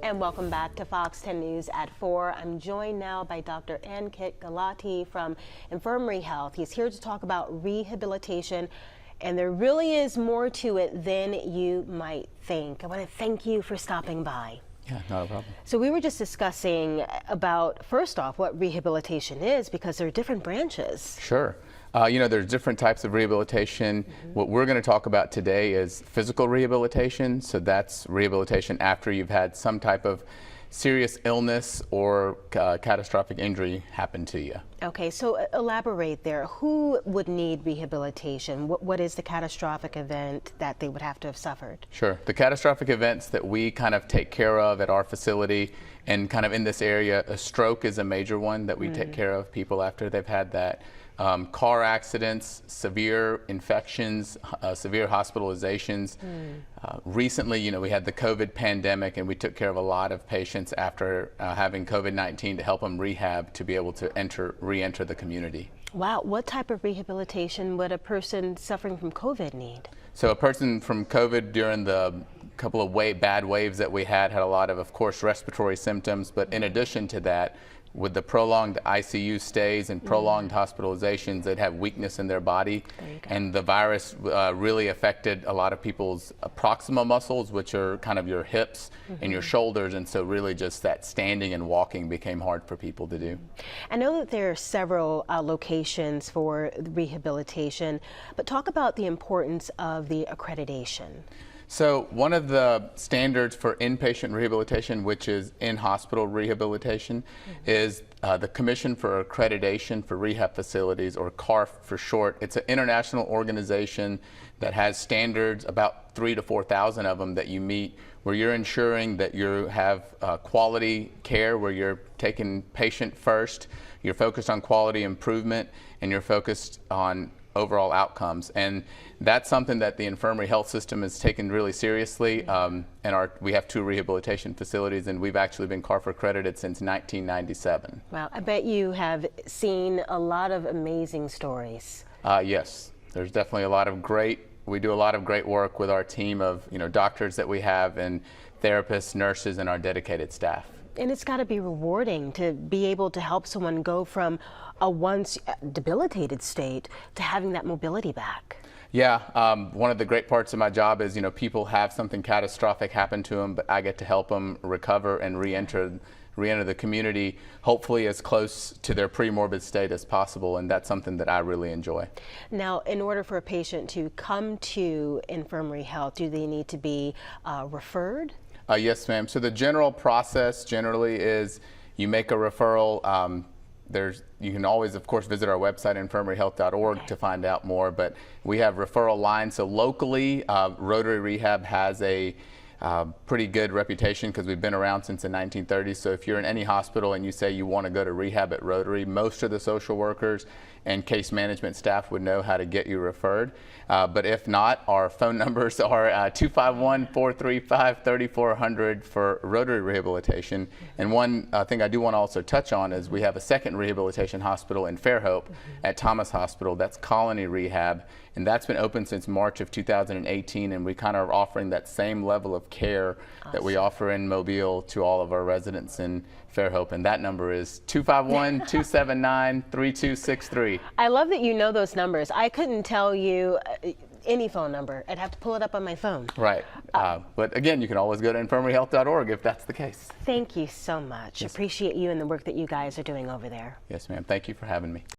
And welcome back to Fox 10 News at 4. I'm joined now by Dr. Ankit Gulati from Infirmary Health. He's here to talk about rehabilitation, and there really is more to it than you might think. I want to thank you for stopping by. Yeah, not a problem. So we were just discussing about, first off, what rehabilitation is, because there are different branches. Sure. There's different types of rehabilitation. What we're going to talk about today is physical rehabilitation. So that's rehabilitation after you've had some type of serious illness or catastrophic injury happen to you. Okay, so elaborate there. Who would need rehabilitation? What is the catastrophic event that they would have to have suffered? Sure. The catastrophic events that we kind of take care of at our facility and kind of in this area, a stroke is a major one that we take care of people after they've had that. Car accidents, severe infections, severe hospitalizations. Recently, we had the COVID pandemic, and we took care of a lot of patients after having COVID-19 to help them rehab to be able to re-enter the community. Wow, what type of rehabilitation would a person suffering from COVID need? So a person from COVID during the couple of bad waves that we had a lot of course, respiratory symptoms, but in addition to that, with the prolonged ICU stays and prolonged hospitalizations, they'd have weakness in their body. And the virus really affected a lot of people's proximal muscles, which are kind of your hips and your shoulders. And so really just that standing and walking became hard for people to do. I know that there are several locations for rehabilitation, but talk about the importance of the accreditation. So one of the standards for inpatient rehabilitation, which is in-hospital rehabilitation, is the Commission for Accreditation for Rehab Facilities, or CARF for short. It's an international organization that has standards, about 3,000 to 4,000 of them, that you meet, where you're ensuring that you have quality care, where you're taking patient first, you're focused on quality improvement, and you're focused on overall outcomes. And that's something that the Infirmary Health System has taken really seriously. We have 2 rehabilitation facilities, and we've actually been CARF accredited since 1997. Wow, I bet you have seen a lot of amazing stories. Yes, there's definitely we do a lot of great work with our team of doctors that we have, and therapists, nurses, and our dedicated staff. And it's got to be rewarding to be able to help someone go from a once debilitated state to having that mobility back. Yeah, one of the great parts of my job is, people have something catastrophic happen to them, but I get to help them recover and re-enter the community, hopefully as close to their pre-morbid state as possible, and that's something that I really enjoy. Now, in order for a patient to come to Infirmary Health, do they need to be referred? Yes, ma'am. So the general process generally is you make a referral. You can always, of course, visit our website, infirmaryhealth.org, to find out more, but we have referral lines. So locally, Rotary Rehab has a pretty good reputation because we've been around since the 1930s. So if you're in any hospital and you say you want to go to rehab at Rotary, most of the social workers and case management staff would know how to get you referred. But if not, our phone numbers are 251-435-3400 for Rotary Rehabilitation. And one thing I do want to also touch on is we have a second rehabilitation hospital in Fairhope at Thomas Hospital. That's Colony Rehab, and that's been open since March of 2018, and we kind of are offering that same level of care that we offer in Mobile to all of our residents in Fairhope, and that number is 251-279-3263. I love that you know those numbers. I couldn't tell you any phone number. I'd have to pull it up on my phone. Right. But again, you can always go to infirmaryhealth.org if that's the case. Thank you so much. Yes. Appreciate you and the work that you guys are doing over there. Yes, ma'am. Thank you for having me.